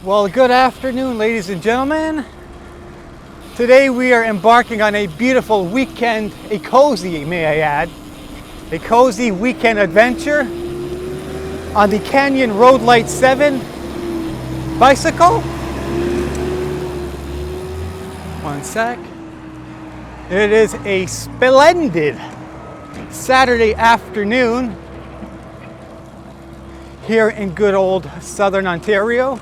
Well, good afternoon, ladies and gentlemen. Today we are embarking on a beautiful weekend, a cozy, may I add, a cozy weekend adventure on the Canyon Roadlite 7 bicycle. One sec. It is a splendid Saturday afternoon here in good old Southern Ontario.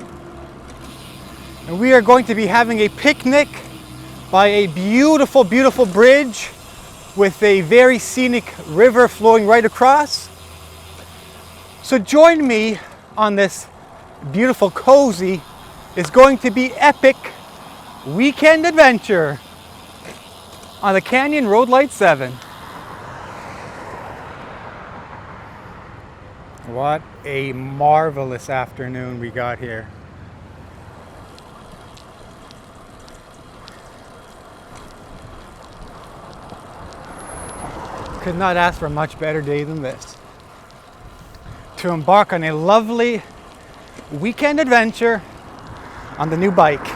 And we are going to be having a picnic by a beautiful, beautiful bridge with a very scenic river flowing right across. So join me on this beautiful, cozy, it's going to be epic weekend adventure on the Canyon Roadlite 7. What a marvelous afternoon we got here. Could not ask for a much better day than this to embark on a lovely weekend adventure on the new bike.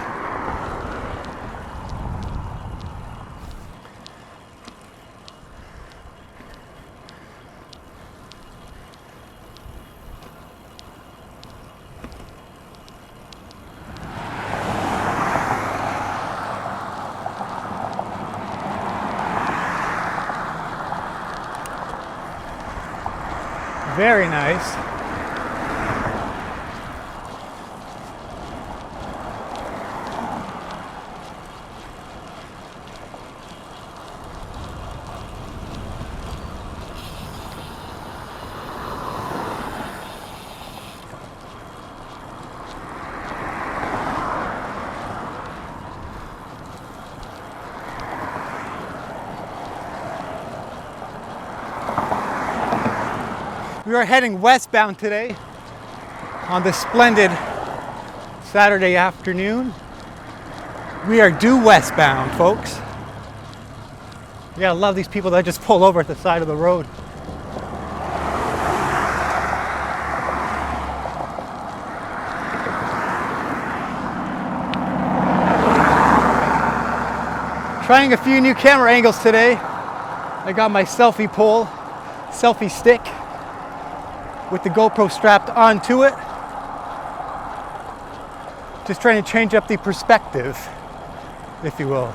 Very nice. We are heading westbound today on this splendid Saturday afternoon. We are due westbound, folks. You gotta love these people that just pull over at the side of the road. Trying a few new camera angles today. I got my selfie pole, selfie stick, with the GoPro strapped onto it. Just trying to change up the perspective, if you will.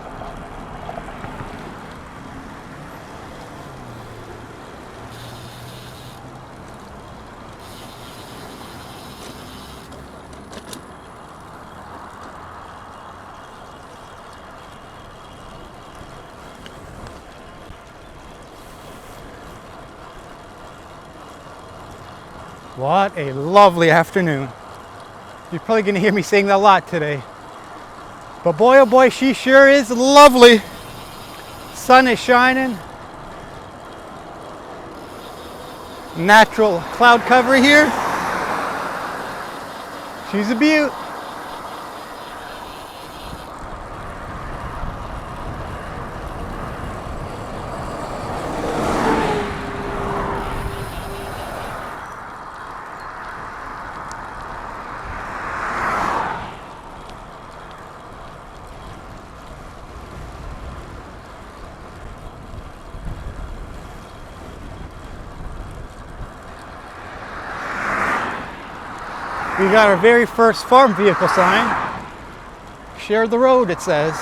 What a lovely afternoon. You're probably gonna hear me saying that a lot today. But boy, oh boy, she sure is lovely. Sun is shining. Natural cloud cover here. She's a beaut. We got our very first farm vehicle sign. Share the road, it says.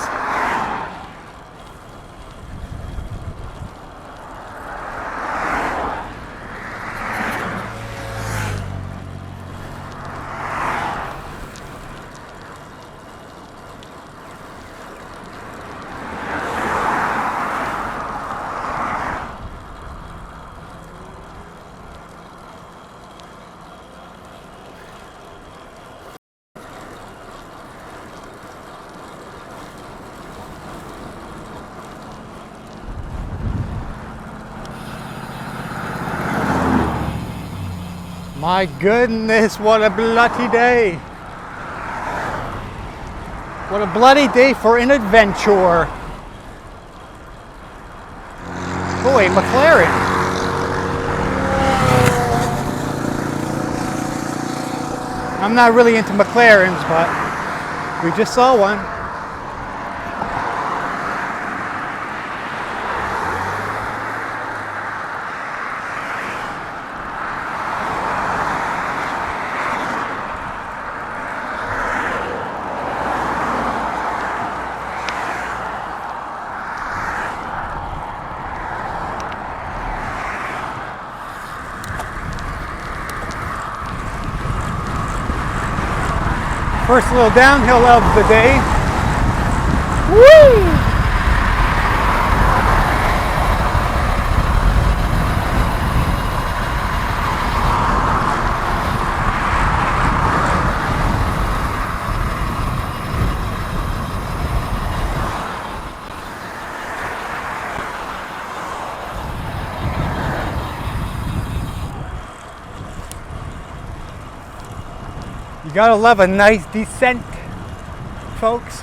My goodness, what a bloody day. What a bloody day for an adventure. Oh, a McLaren. I'm not really into McLarens, but we just saw one. First little downhill of the day. Woo! You gotta love a nice descent, folks.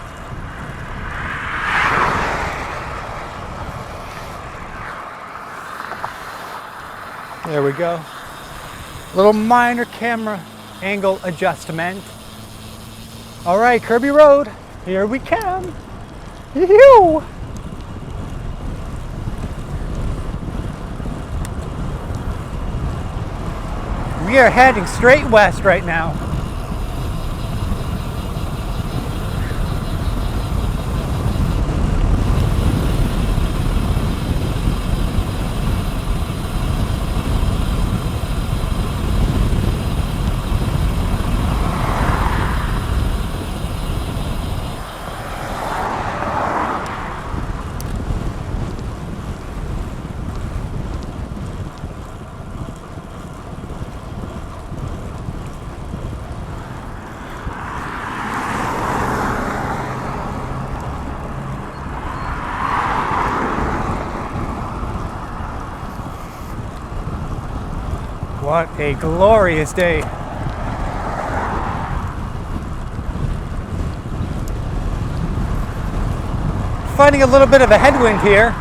There we go. Little minor camera angle adjustment. All right, Kirby Road, here we come. Yoo-hoo! We are heading straight west right now. What a glorious day. Fighting a little bit of a headwind here,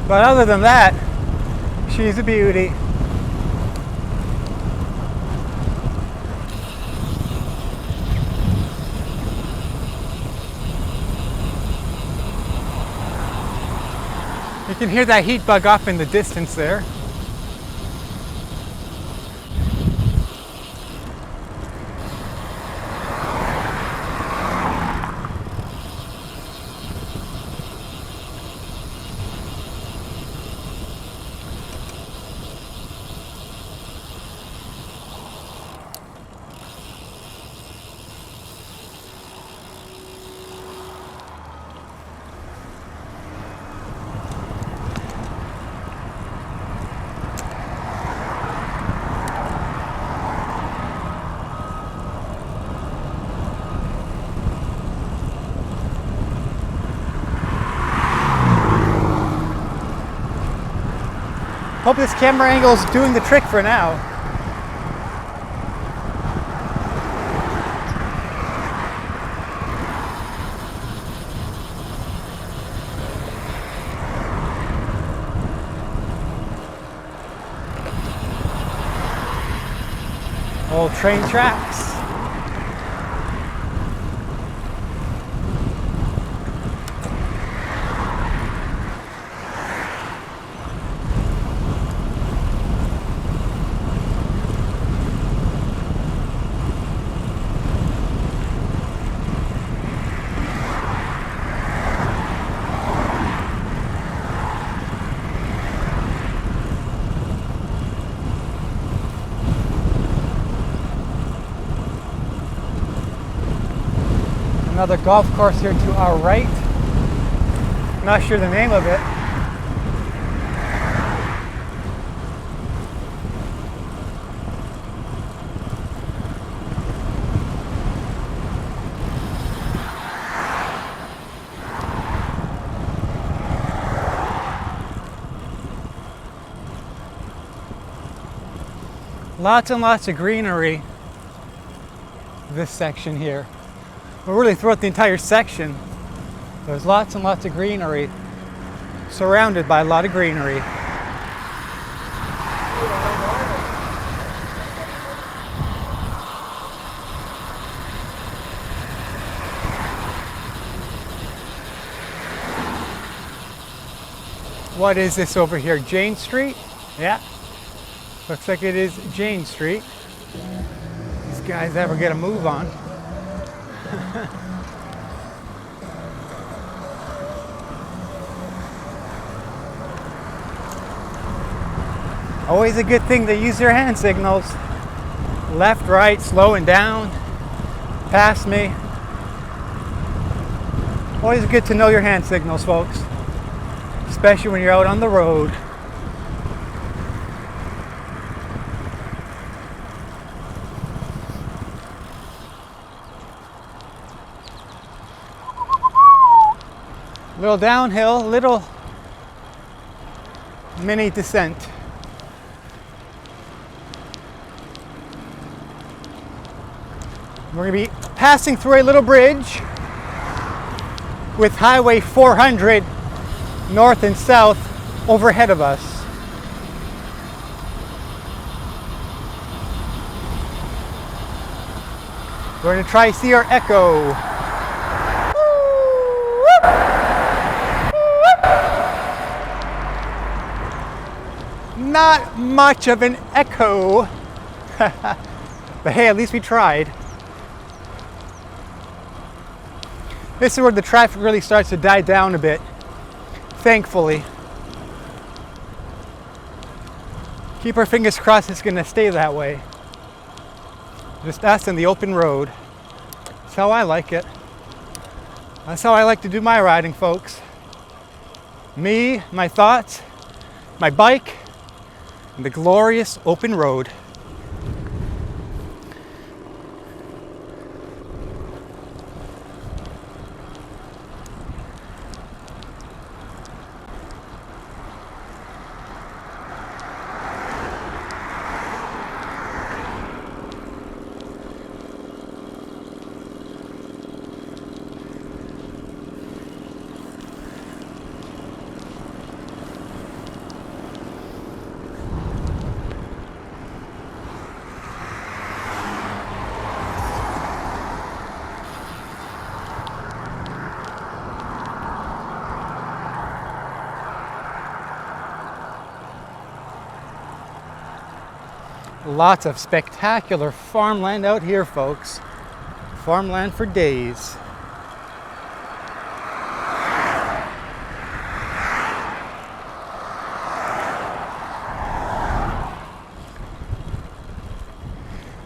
but other than that, she's a beauty. You can hear that heat bug off in the distance there. Hope this camera angle is doing the trick for now. Old train tracks. Another golf course here to our right. Not sure the name of it. Lots and lots of greenery this section here. But really throughout the entire section, there's lots and lots of greenery, surrounded by a lot of greenery. What is this over here? Jane Street? Yeah. Looks like it is Jane Street. These guys ever get a move on. Always a good thing to use your hand signals. Left, right, slowing down, past me. Always good to know your hand signals, folks. Especially when you're out on the road. Little downhill, little mini descent. We're going to be passing through a little bridge with Highway 400 north and south overhead of us. We're going to try to see our echo. Not much of an echo, but hey, at least we tried. This is where the traffic really starts to die down a bit, thankfully. Keep our fingers crossed it's going to stay that way. Just us and the open road. That's how I like it. That's how I like to do my riding, folks. Me, my thoughts, my bike, and the glorious open road. Lots of spectacular farmland out here, folks. Farmland for days.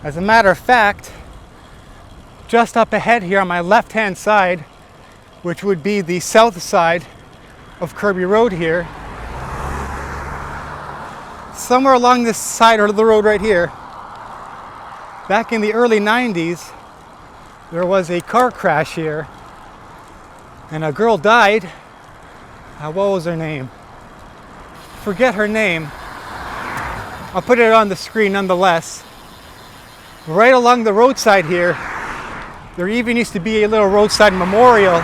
As a matter of fact, just up ahead here on my left-hand side, which would be the south side of Kirby Road here, somewhere along this side of the road right here, back in the early 90s, there was a car crash here and a girl died. What was her name? Forget her name. I'll put it on the screen nonetheless. Right along the roadside here, there even used to be a little roadside memorial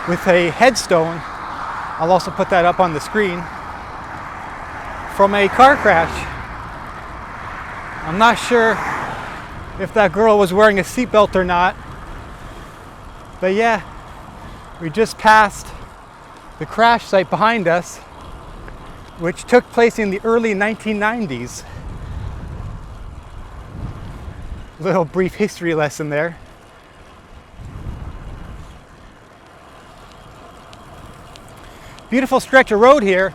with a headstone. I'll also put that up on the screen. From a car crash. I'm not sure if that girl was wearing a seatbelt or not, but yeah, we just passed the crash site behind us, which took place in the early 1990s. Little brief history lesson there. Beautiful stretch of road here.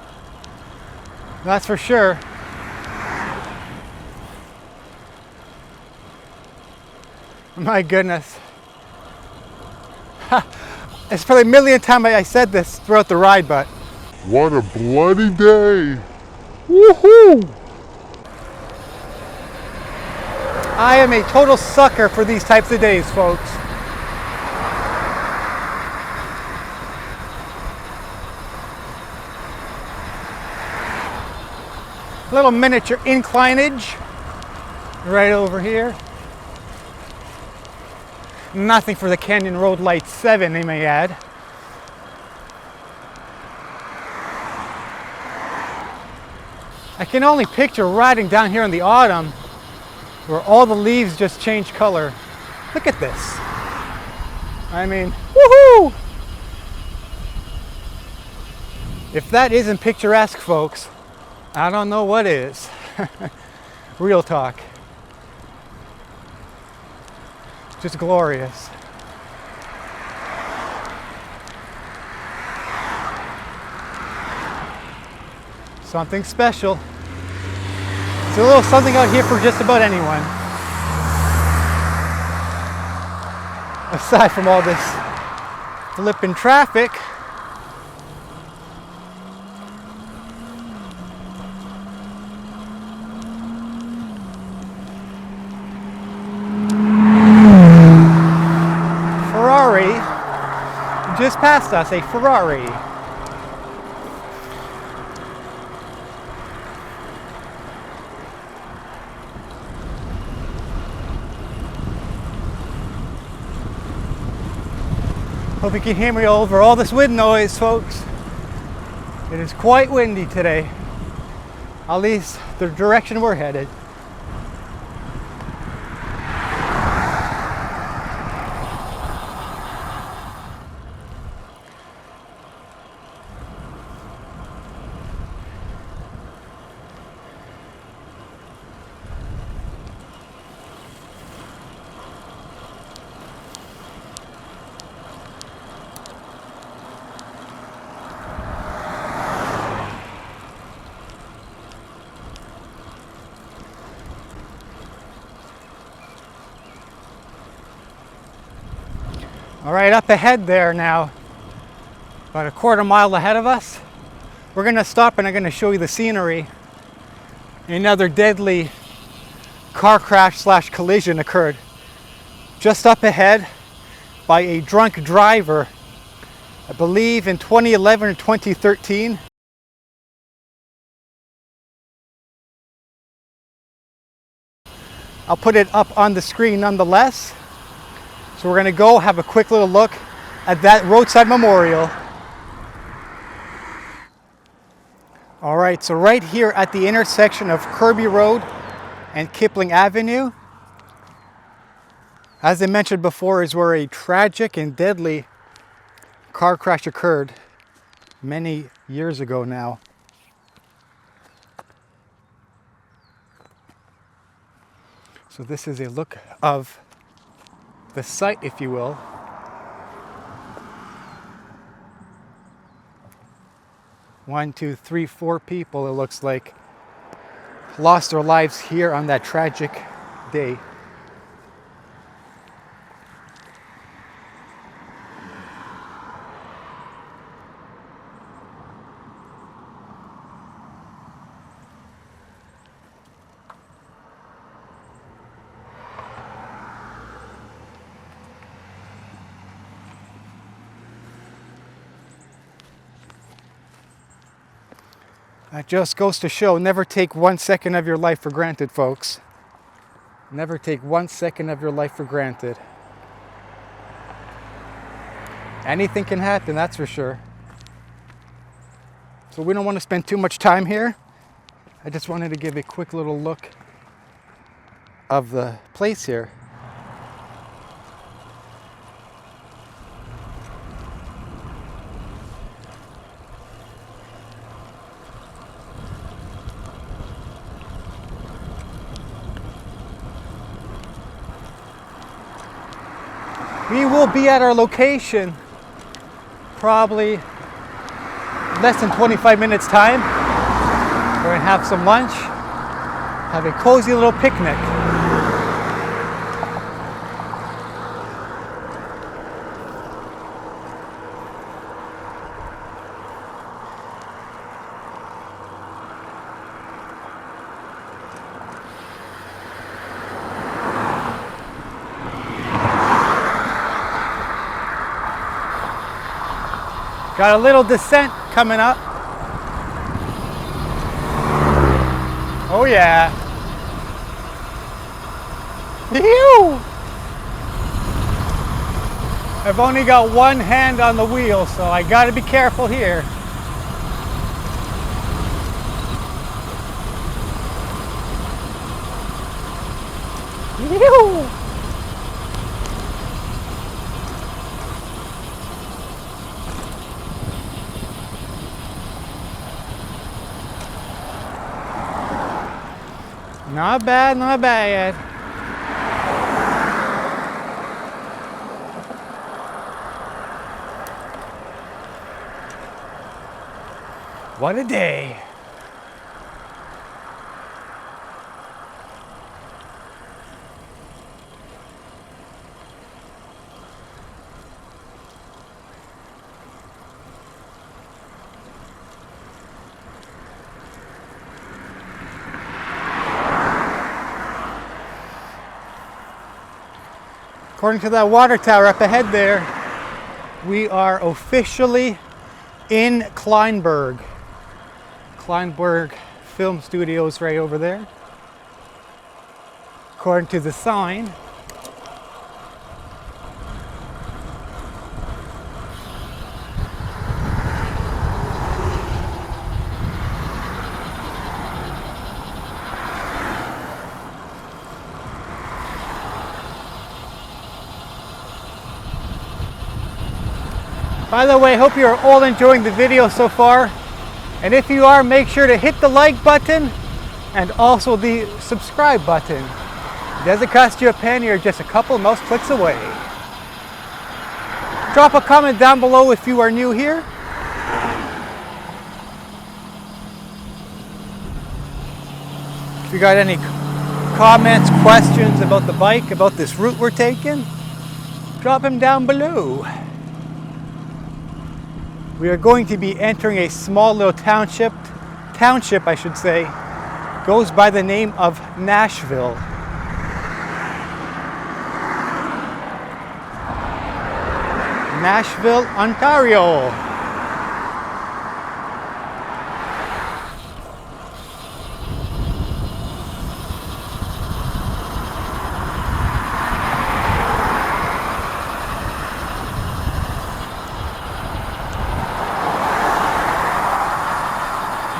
That's for sure. My goodness. It's probably a million times I said this throughout the ride, but what a bloody day. Woohoo! I am a total sucker for these types of days, folks. Little miniature inclinage right over here. Nothing for the Canyon Roadlite 7, they may add. I can only picture riding down here in the autumn where all the leaves just change color. Look at this. I mean, woohoo! If that isn't picturesque, folks, I don't know what is. Real talk. Just glorious. Something special. It's a little something out here for just about anyone. Aside from all this flipping traffic. Ferrari just passed us, a Ferrari. Hope you can hear me over all this wind noise, folks. It is quite windy today, at least the direction we're headed. All right, up ahead there now, about a quarter mile ahead of us, we're gonna stop and I'm gonna show you the scenery. Another deadly car crash / collision occurred just up ahead by a drunk driver, I believe in 2011 or 2013. I'll put it up on the screen nonetheless. So we're gonna go have a quick little look at that roadside memorial. All right, so right here at the intersection of Kirby Road and Kipling Avenue, as I mentioned before, is where a tragic and deadly car crash occurred many years ago now. So this is a look of the site, if you will. One, two, three, 4 people, it looks like, lost their lives here on that tragic day. That just goes to show, never take 1 second of your life for granted, folks. Never take 1 second of your life for granted. Anything can happen, that's for sure. So we don't want to spend too much time here. I just wanted to give a quick little look of the place here. We will be at our location probably less than 25 minutes time. We're gonna have some lunch, have a cozy little picnic. Got a little descent coming up. Oh yeah. Phew! I've only got one hand on the wheel, so I gotta be careful here. Phew! Not bad, not bad. What a day. According to that water tower up ahead there, we are officially in Kleinberg. Kleinberg Film Studios right over there. According to the sign. By the way, hope you're all enjoying the video so far. And if you are, make sure to hit the like button and also the subscribe button. It doesn't cost you a penny or just a couple mouse clicks away. Drop a comment down below if you are new here. If you got any comments, questions about the bike, about this route we're taking, drop them down below. We are going to be entering a small little township I should say, goes by the name of Nashville. Nashville, Ontario.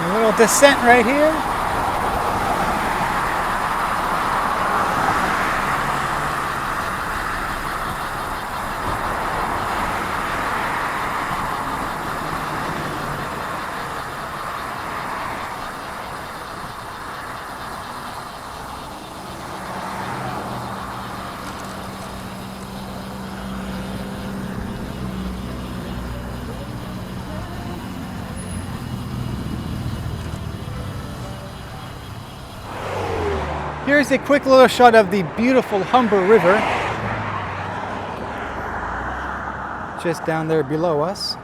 A little descent right here. Here's a quick little shot of the beautiful Humber River, just down there below us.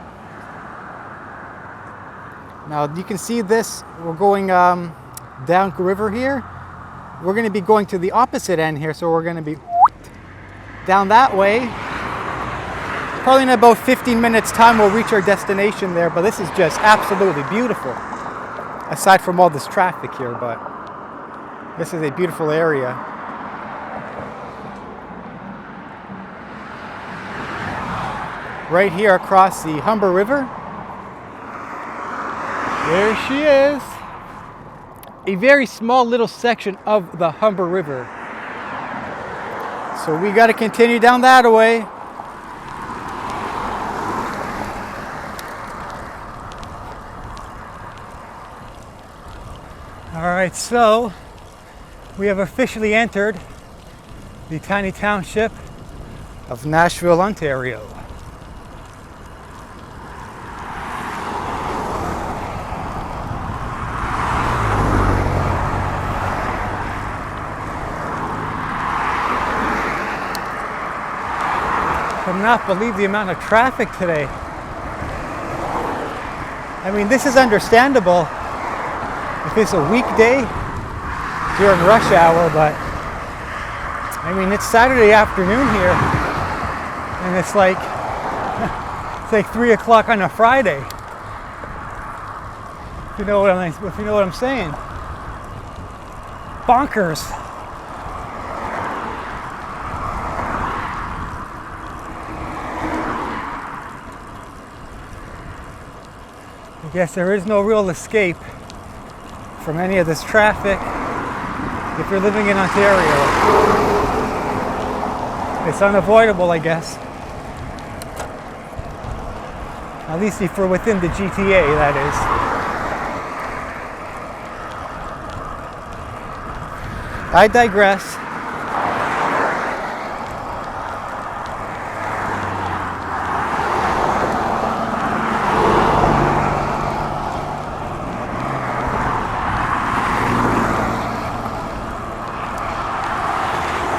Now you can see this, we're going down river here. We're going to be going to the opposite end here, so we're going to be down that way. Probably in about 15 minutes time we'll reach our destination there, but this is just absolutely beautiful. Aside from all this traffic here, but this is a beautiful area. Right here across the Humber River. There she is. A very small little section of the Humber River. So we got to continue down that way. All right, so we have officially entered the tiny township of Nashville, Ontario. I cannot believe the amount of traffic today. I mean, this is understandable if it's a weekday during rush hour, but I mean, it's Saturday afternoon here and it's like 3 o'clock on a Friday. If you know what I'm saying. Bonkers. I guess there is no real escape from any of this traffic if you're living in Ontario. It's unavoidable, I guess. At least if we're within the GTA, that is. I digress.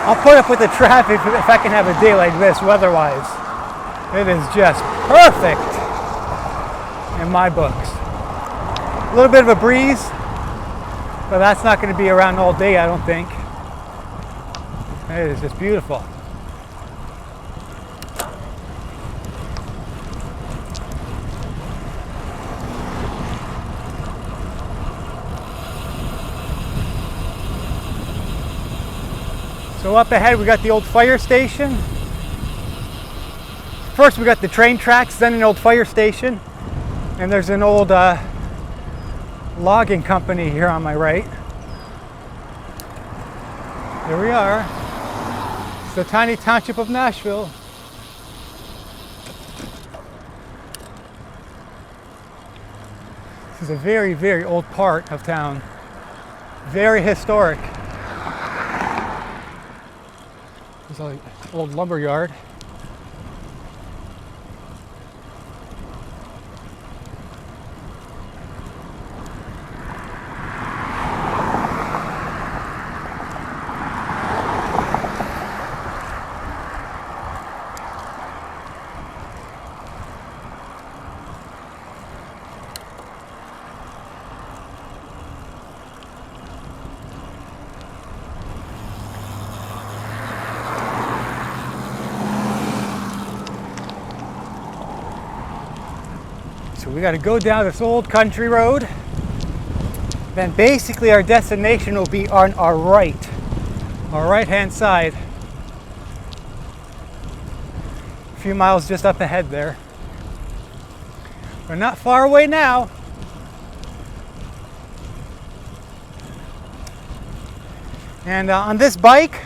I'll put up with the traffic if I can have a day like this weather-wise. It is just perfect in my books. A little bit of a breeze, but that's not going to be around all day, I don't think. It is just beautiful. So up ahead we got the old fire station. First we got the train tracks, then an old fire station. And there's an old logging company here on my right. There we are. It's the tiny township of Nashville. This is a very, very old part of town. Very historic. There's an old lumber yard. So we got to go down this old country road. Then basically our destination will be on our right-hand side. A few miles just up ahead there. We're not far away now. And on this bike,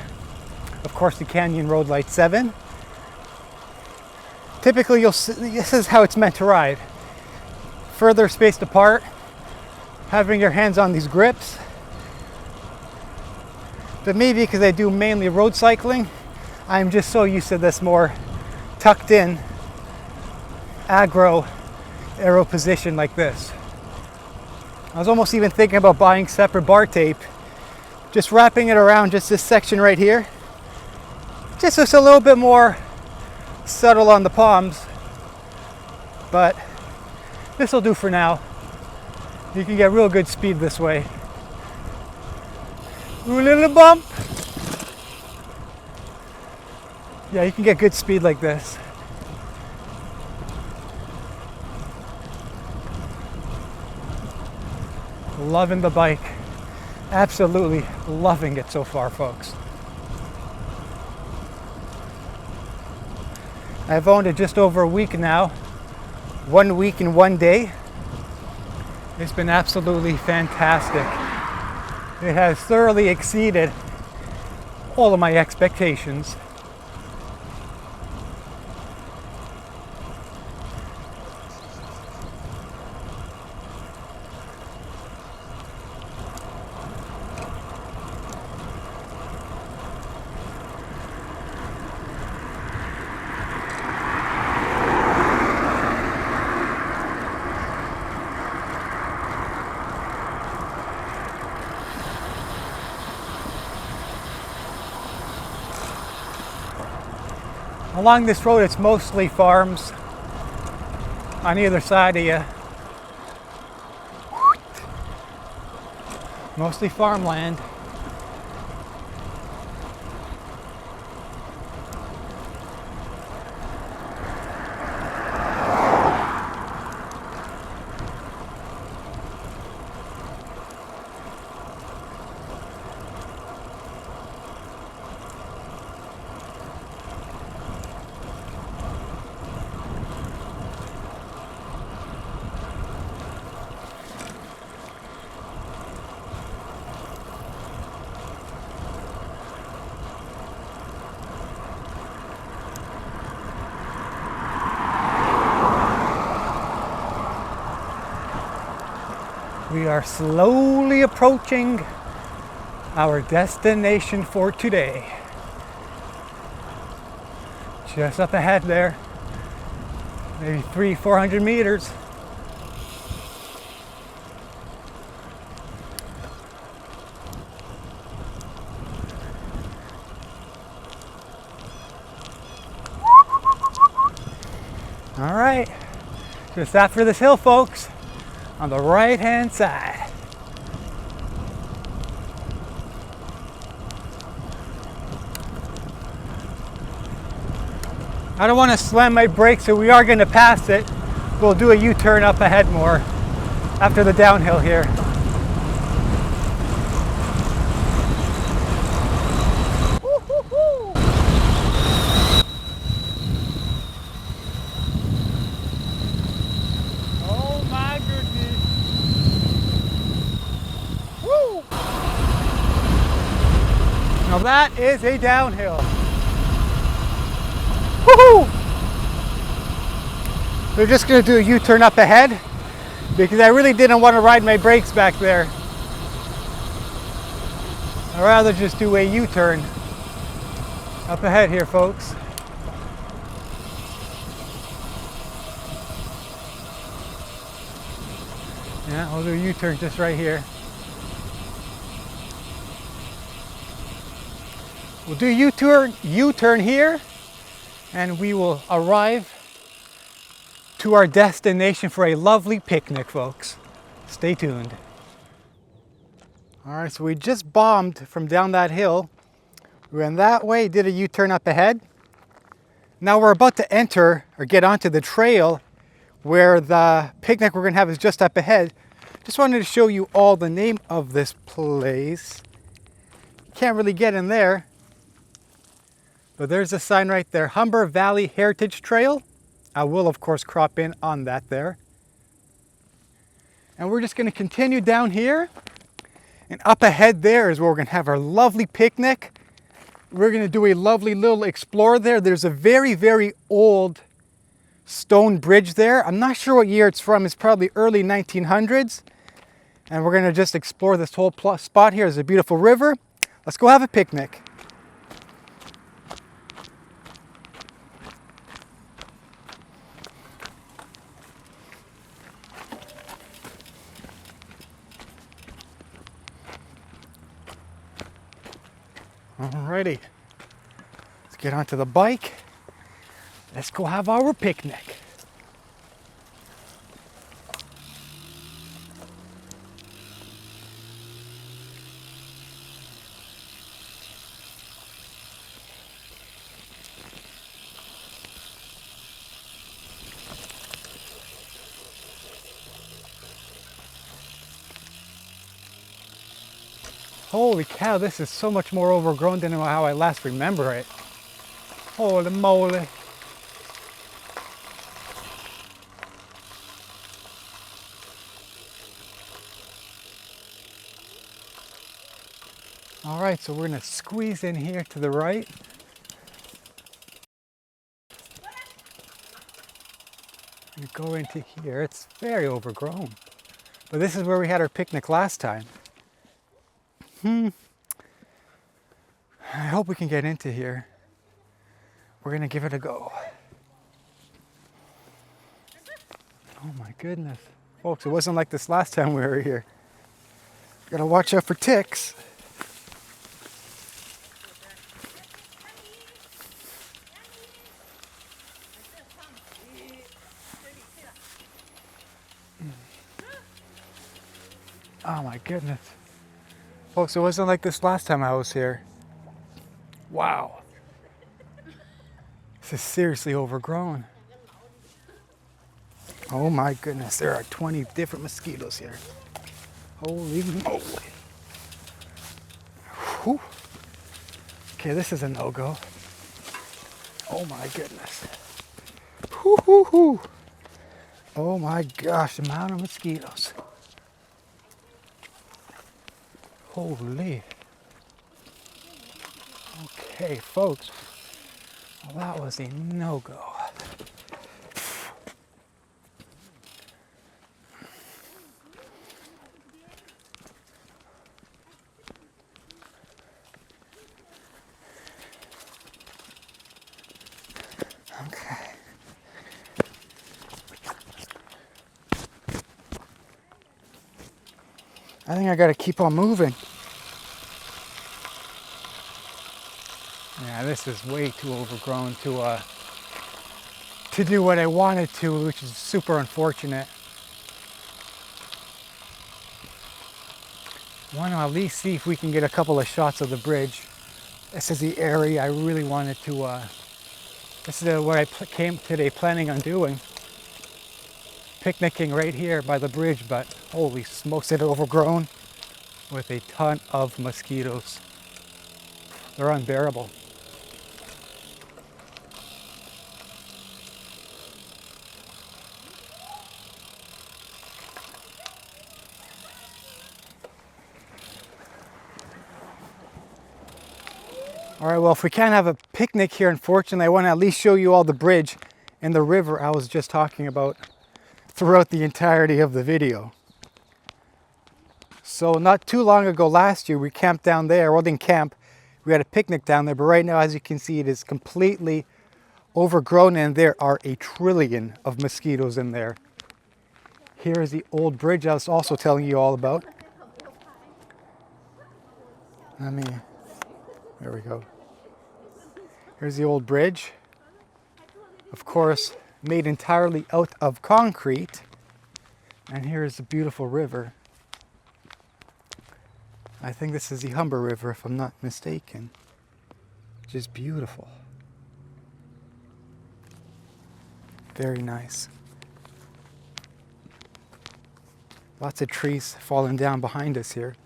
of course the Canyon Roadlite 7, typically you'll see, this is how it's meant to ride. Further spaced apart, having your hands on these grips. But maybe because I do mainly road cycling, I'm just so used to this more tucked in aero position like this. I was almost even thinking about buying separate bar tape, just wrapping it around just this section right here, just so it's a little bit more subtle on the palms. But this will do for now. You can get real good speed this way. Ooh, little bump. Yeah, you can get good speed like this. Loving the bike. Absolutely loving it so far, folks. I've owned it just over a week now. 1 week and 1 day. It's been absolutely fantastic. It has thoroughly exceeded all of my expectations. Along this road, it's mostly farms on either side of you. Mostly farmland. We are slowly approaching our destination for today. Just up ahead there, maybe 300-400 meters. All right, just after this hill, folks, on the right-hand side. I don't want to slam my brakes, so we are going to pass it. We'll do a U-turn up ahead more after the downhill here. Oh my goodness. Woo! Now that is a downhill. Woohoo! We're just going to do a U-turn up ahead because I really didn't want to ride my brakes back there. I'd rather just do a U-turn up ahead here, folks. Yeah, we'll do a U-turn just right here. We'll do a U-turn here, and we will arrive to our destination for a lovely picnic, folks. Stay tuned. All right, so we just bombed from down that hill. We went that way, did a U-turn up ahead. Now we're about to enter or get onto the trail where the picnic we're gonna have is just up ahead. Just wanted to show you all the name of this place. Can't really get in there, but there's a sign right there, Humber Valley Heritage Trail. I will, of course, crop in on that there. And we're just going to continue down here. And up ahead there is where we're going to have our lovely picnic. We're going to do a lovely little explore there. There's a very, very old stone bridge there. I'm not sure what year it's from. It's probably early 1900s. And we're going to just explore this whole spot here. There's a beautiful river. Let's go have a picnic. Alrighty, let's get onto the bike. Let's go have our picnic. Holy cow, this is so much more overgrown than how I last remember it. Holy moly. All right, so we're gonna squeeze in here to the right. We go into here, it's very overgrown. But this is where we had our picnic last time. I hope we can get into here. We're gonna give it a go. Oh my goodness. Folks, it wasn't like this last time we were here. Gotta watch out for ticks. Oh my goodness. Folks, it wasn't like this last time I was here. Wow. This is seriously overgrown. Oh my goodness, there are 20 different mosquitoes here. Holy moly. Whew. Okay, this is a no-go. Oh my goodness. Whew, whew, whew. Oh my gosh, the amount of mosquitoes. Holy. Okay, folks. Well, that was a no-go. I think I gotta keep on moving. Yeah, this is way too overgrown to do what I wanted to, which is super unfortunate. I want to at least see if we can get a couple of shots of the bridge. This is the area I really wanted to, this is what I came today planning on doing. Picnicking right here by the bridge, but holy smokes, it's overgrown with a ton of mosquitoes. They're unbearable. All right, well, if we can't have a picnic here, unfortunately, I want to at least show you all the bridge and the river I was just talking about throughout the entirety of the video. So not too long ago last year, we camped down there. Well, didn't camp, we had a picnic down there, but right now, as you can see, it is completely overgrown and there are a trillion of mosquitoes in there. Here is the old bridge I was also telling you all about. There we go. Here's the old bridge. Of course, made entirely out of concrete. And here's the beautiful river. I think this is the Humber River, if I'm not mistaken. Just beautiful. Very nice. Lots of trees falling down behind us here.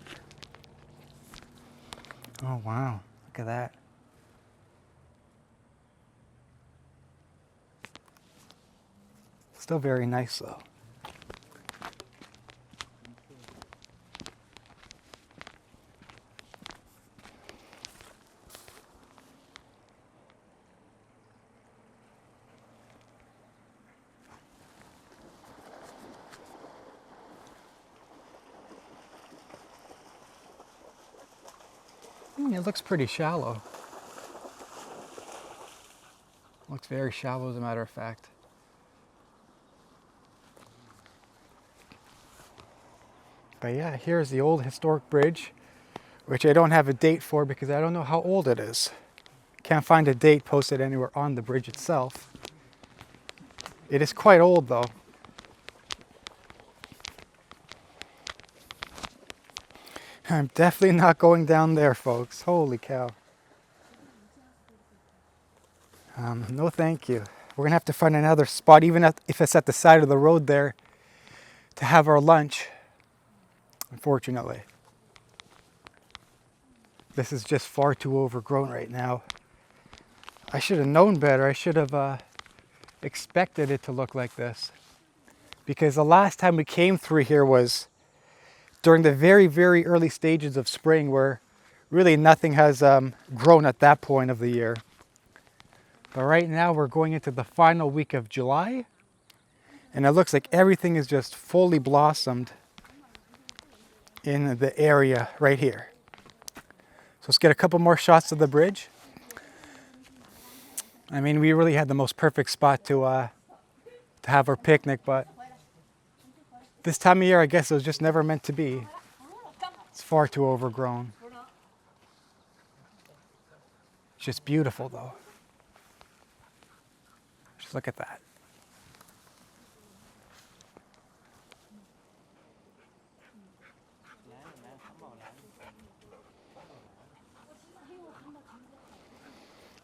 Oh wow, look at that. Still very nice though. It looks pretty shallow. Looks very shallow, as a matter of fact. But yeah, here's the old historic bridge, which I don't have a date for because I don't know how old it is. Can't find a date posted anywhere on the bridge itself. It is quite old though. I'm definitely not going down there, folks. Holy cow. No thank you. We're gonna have to find another spot, even if it's at the side of the road there, to have our lunch, unfortunately. This is just far too overgrown right now. I should have known better. I should have expected it to look like this. Because the last time we came through here was during the very, very early stages of spring, where really nothing has grown at that point of the year. But right now we're going into the final week of July, and it looks like everything is just fully blossomed in the area right here. So let's get a couple more shots of the bridge. I mean, we really had the most perfect spot to have our picnic, but this time of year, I guess it was just never meant to be. It's far too overgrown. It's just beautiful though. Just look at that.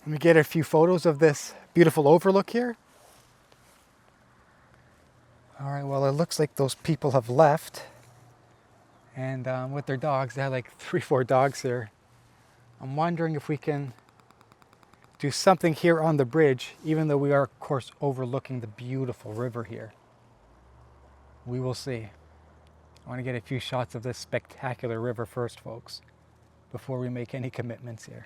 Let me get a few photos of this beautiful overlook here. All right, well, it looks like those people have left. And with their dogs, they had like 3-4 dogs here. I'm wondering if we can do something here on the bridge, even though we are, of course, overlooking the beautiful river here. We will see. I want to get a few shots of this spectacular river first, folks, before we make any commitments here.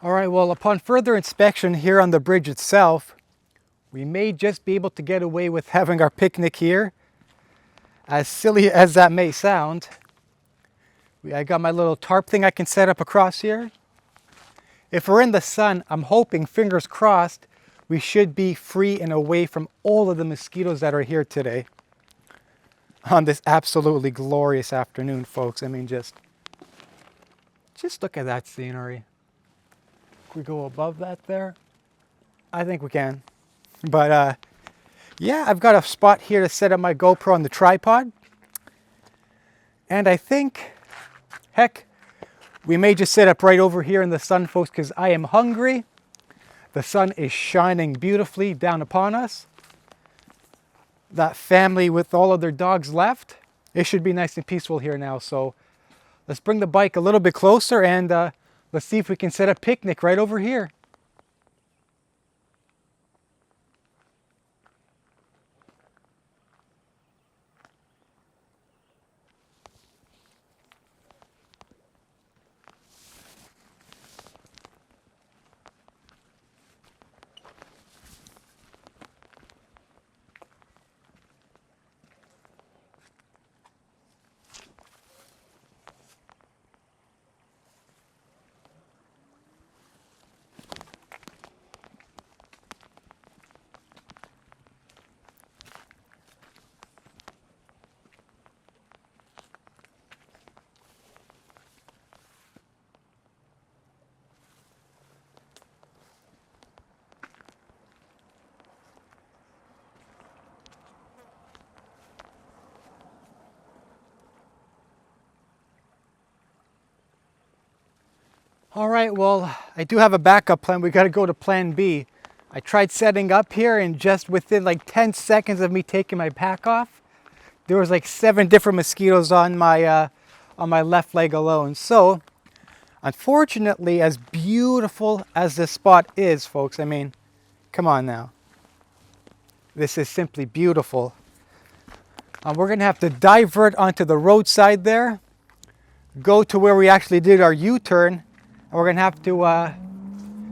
All right, well, upon further inspection here on the bridge itself, we may just be able to get away with having our picnic here. As silly as that may sound, I got my little tarp thing I can set up across here. If we're in the sun, I'm hoping, fingers crossed, we should be free and away from all of the mosquitoes that are here today on this absolutely glorious afternoon, folks. I mean, just look at that scenery. Can we go above that there? I think we can. But yeah, I've got a spot here to set up my GoPro on the tripod. And I think, heck, we may just sit up right over here in the sun, folks, because I am hungry. The sun is shining beautifully down upon us. That family with all of their dogs left. It should be nice and peaceful here now. So let's bring the bike a little bit closer and let's see if we can set a picnic right over here. All right, well, I do have a backup plan. We got to go to plan B. I tried setting up here and just within like 10 seconds of me taking my pack off, there was like 7 different mosquitoes on my left leg alone. So, unfortunately, as beautiful as this spot is, folks, I mean, come on now. This is simply beautiful. We're going to have to divert onto the roadside there, go to where we actually did our U-turn, and we're going to have to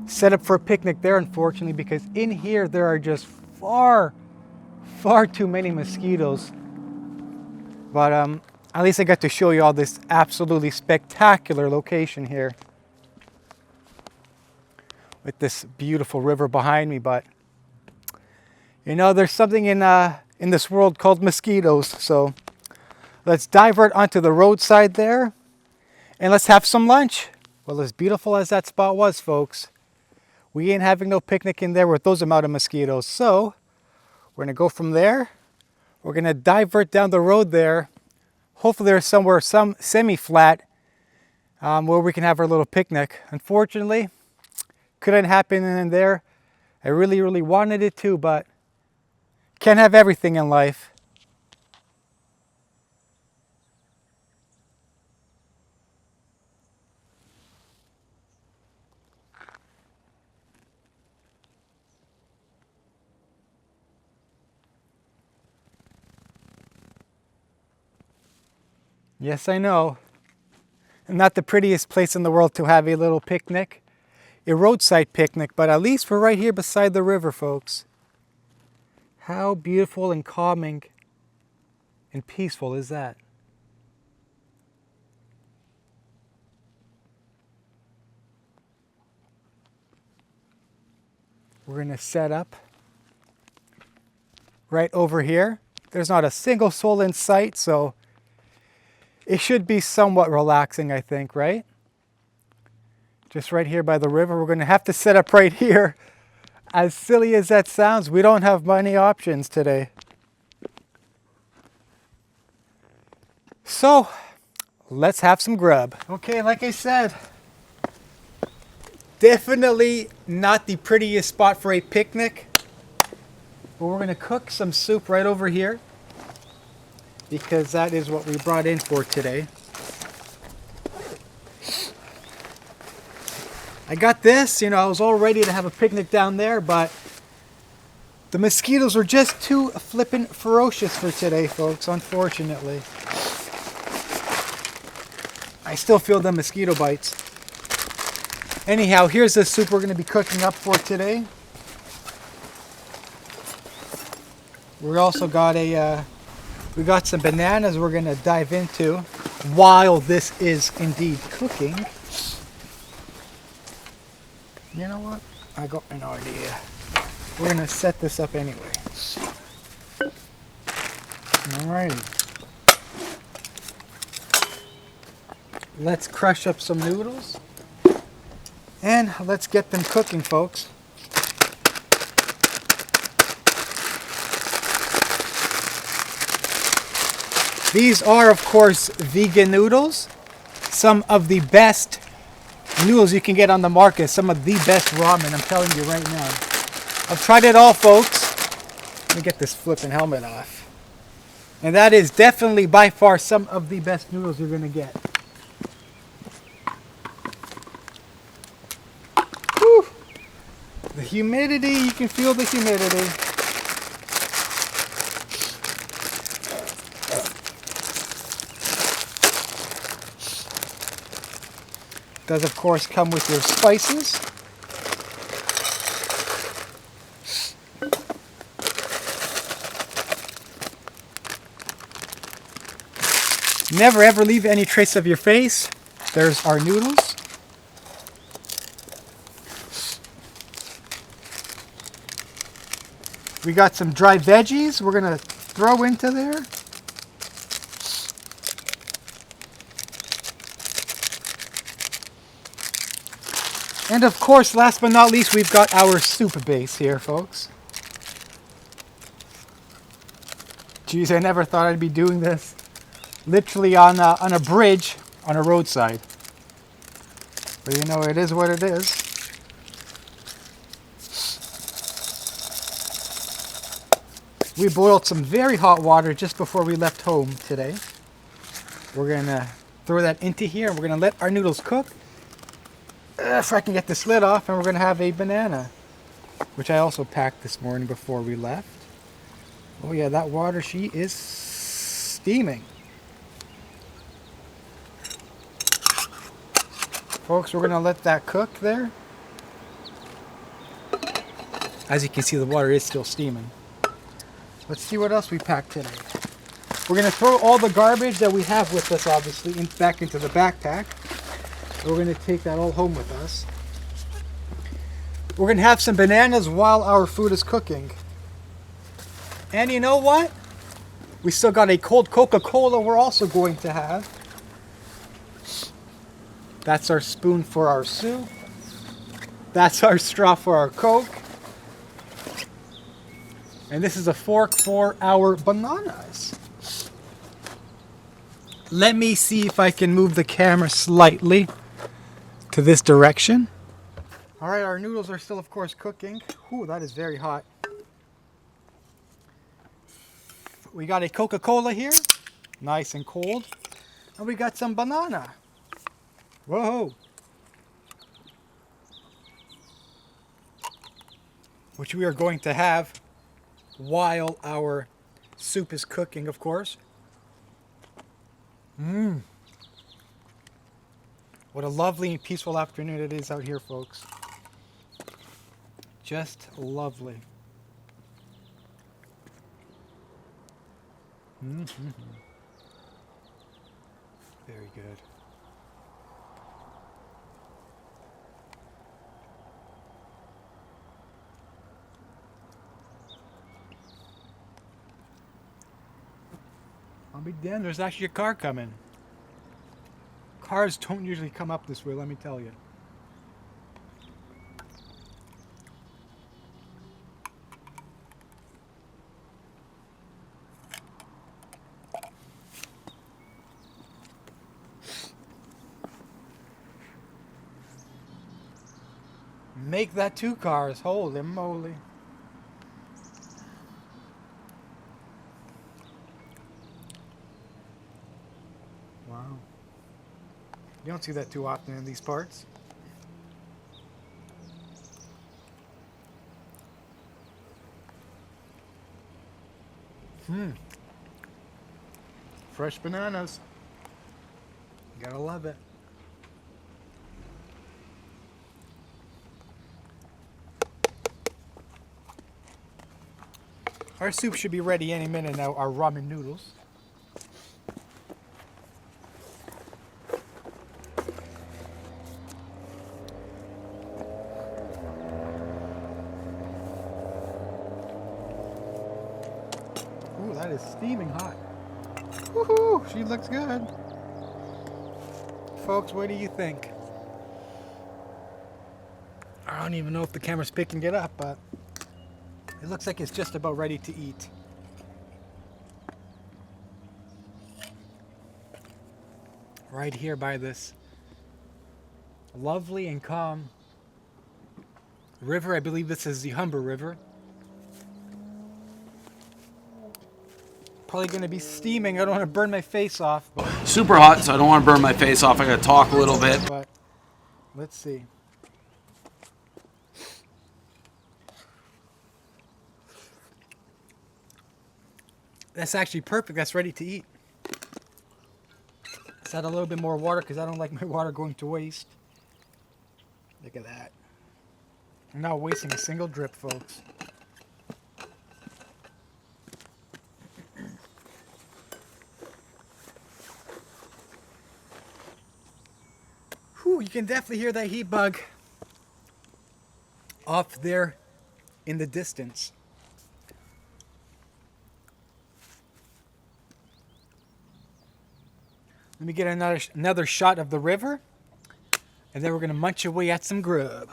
set up for a picnic there, unfortunately, because in here there are just far too many mosquitoes. But at least I got to show you all this absolutely spectacular location here with this beautiful river behind me. But you know, there's something in this world called mosquitoes. So let's divert onto the roadside there and let's have some lunch. Well, as beautiful as that spot was, folks, we ain't having no picnic in there with those amount of mosquitoes. So we're gonna go from there. We're gonna divert down the road there. Hopefully there's somewhere some semi-flat where we can have our little picnic. Unfortunately, couldn't happen in there. I really wanted it to, but can't have everything in life. Yes, I know. Not the prettiest place in the world to have a little picnic, a roadside picnic, but at least we're right here beside the river, folks. How beautiful and calming and peaceful is that? We're going to set up right over here. There's not a single soul in sight, so it should be somewhat relaxing, I think, right? Just right here by the river. We're going to have to set up right here. As silly as that sounds, we don't have many options today. So, let's have some grub. Okay, like I said, definitely not the prettiest spot for a picnic. But we're going to cook some soup right over here, because that is what we brought in for today. I got this, I was all ready to have a picnic down there, but the mosquitoes were just too flippin' ferocious for today, folks, unfortunately. I still feel the mosquito bites. Anyhow, here's the soup we're going to be cooking up for today. We also got we got some bananas we're going to dive into while this is indeed cooking. You know what? I got an idea. We're going to set this up anyway. Alright. Let's crush up some noodles. And let's get them cooking, folks. These are, of course, vegan noodles. Some of the best noodles you can get on the market. Some of the best ramen, I'm telling you right now. I've tried it all, folks. Let me get this flipping helmet off. And that is definitely by far some of the best noodles you're going to get. Whew. The humidity, you can feel the humidity. Does of course come with your spices. Never ever leave any trace of your face. There's our noodles. We got some dried veggies we're gonna throw into there. And of course, last but not least, we've got our soup base here, folks. Geez, I never thought I'd be doing this. Literally on a bridge on a roadside. But you know, it is what it is. We boiled some very hot water just before we left home today. We're going to throw that into here and we're going to let our noodles cook. If I can get this lid off, and we're going to have a banana, which I also packed this morning before we left. Oh yeah, that water, she is steaming. Folks, we're going to let that cook there. As you can see, the water is still steaming. Let's see what else we packed today. We're going to throw all the garbage that we have with us, obviously, back into the backpack. We're going to take that all home with us. We're going to have some bananas while our food is cooking. And you know what? We still got a cold Coca-Cola we're also going to have. That's our spoon for our soup. That's our straw for our Coke. And this is a fork for our bananas. Let me see if I can move the camera slightly to this direction. All right, our noodles are still, of course, cooking. Ooh, that is very hot. We got a Coca-Cola here, nice and cold. And we got some banana. Whoa. Which we are going to have while our soup is cooking, of course. Mmm. What a lovely and peaceful afternoon it is out here, folks. Just lovely. Mm-hmm. Very good. I'll be damned, there's actually a car coming. Cars don't usually come up this way, let me tell you. Make that 2 cars, holy moly. Wow. You don't see that too often in these parts. Fresh bananas. You gotta love it. Our soup should be ready any minute now, our ramen noodles. Ooh, that is steaming hot. Woohoo! She looks good. Folks, what do you think? I don't even know if the camera's picking it up, but it looks like it's just about ready to eat. Right here by this lovely and calm river. I believe this is the Humber River. Probably going to be steaming. I don't want to burn my face off. Super hot, so I don't want to burn my face off. I got to talk a little bit. But let's see. That's actually perfect. That's ready to eat. Let's add a little bit more water because I don't like my water going to waste. Look at that. I'm not wasting a single drip, folks. Whew, you can definitely hear that heat bug off there in the distance. Let me get another shot of the river, and then we're going to munch away at some grub.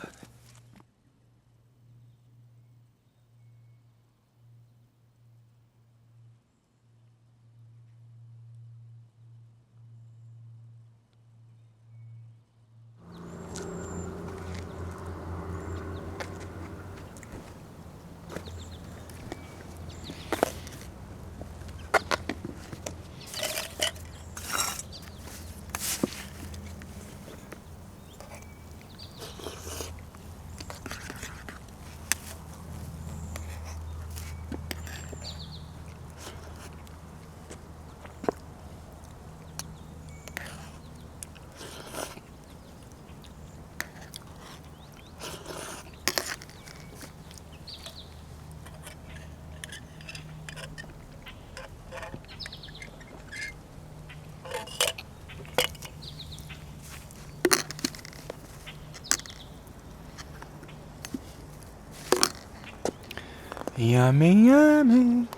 Yummy, yummy.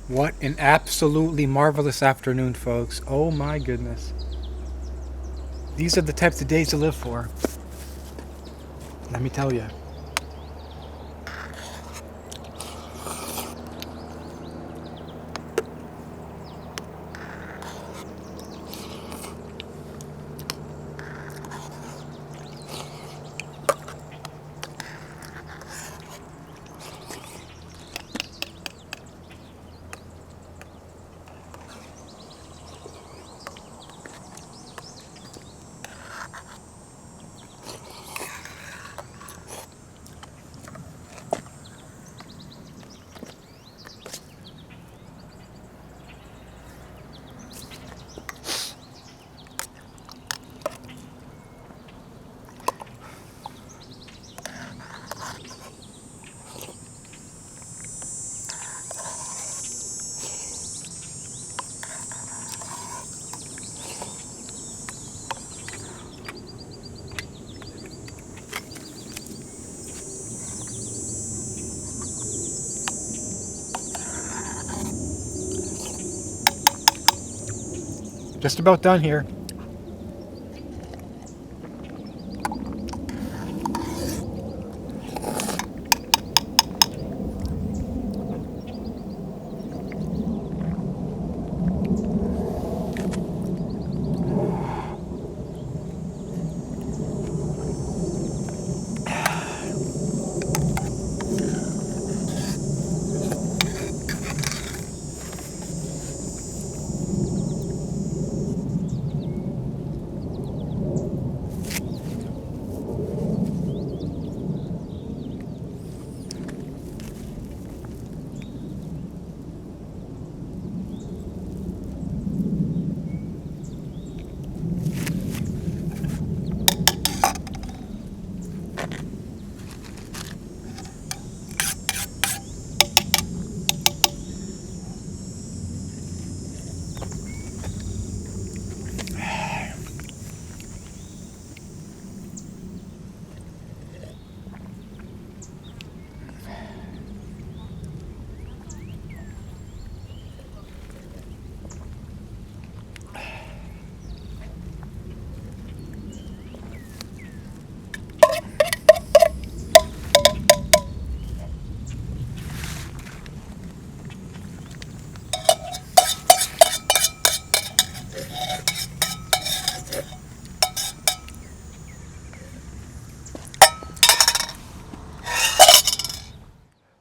What an absolutely marvelous afternoon, folks. Oh my goodness. These are the types of days to live for. Let me tell you. Just about done here.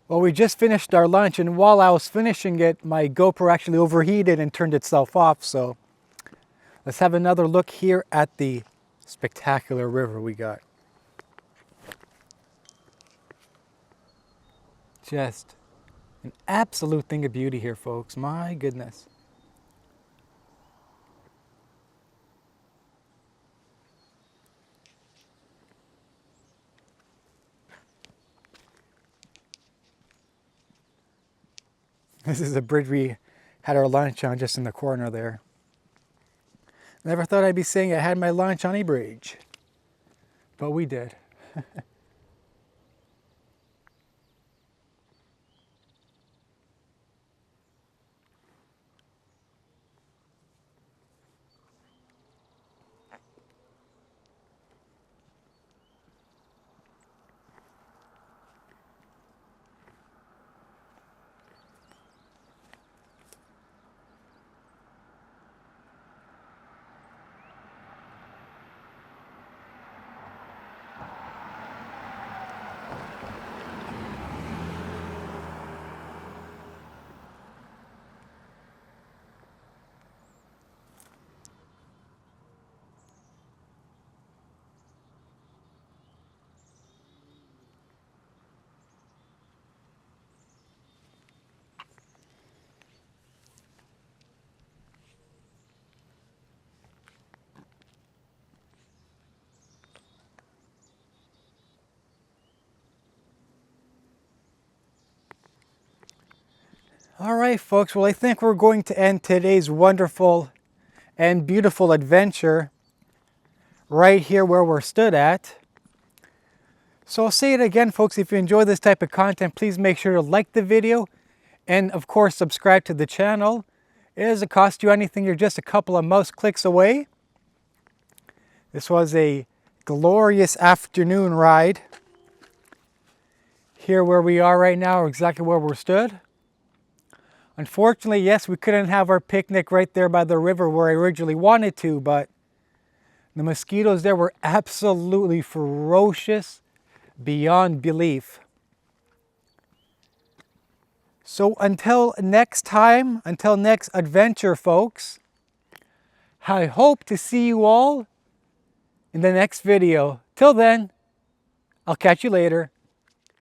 Well, we just finished our lunch, and while I was finishing it, my GoPro actually overheated and turned itself off. So let's have another look here at the spectacular river we got. Just an absolute thing of beauty here, folks. My goodness. This is a bridge we had our lunch on, just in the corner there. Never thought I'd be saying I had my lunch on a bridge, but we did. All right, folks. Well, I think we're going to end today's wonderful and beautiful adventure right here where we're stood at. So I'll say it again, folks. If you enjoy this type of content, please make sure to like the video and, of course, subscribe to the channel. It doesn't cost you anything. You're just a couple of mouse clicks away. This was a glorious afternoon ride here where we are right now, exactly where we're stood. Unfortunately, yes, we couldn't have our picnic right there by the river where I originally wanted to, but the mosquitoes there were absolutely ferocious beyond belief. So until next time, until next adventure, folks, I hope to see you all in the next video. Till then, I'll catch you later.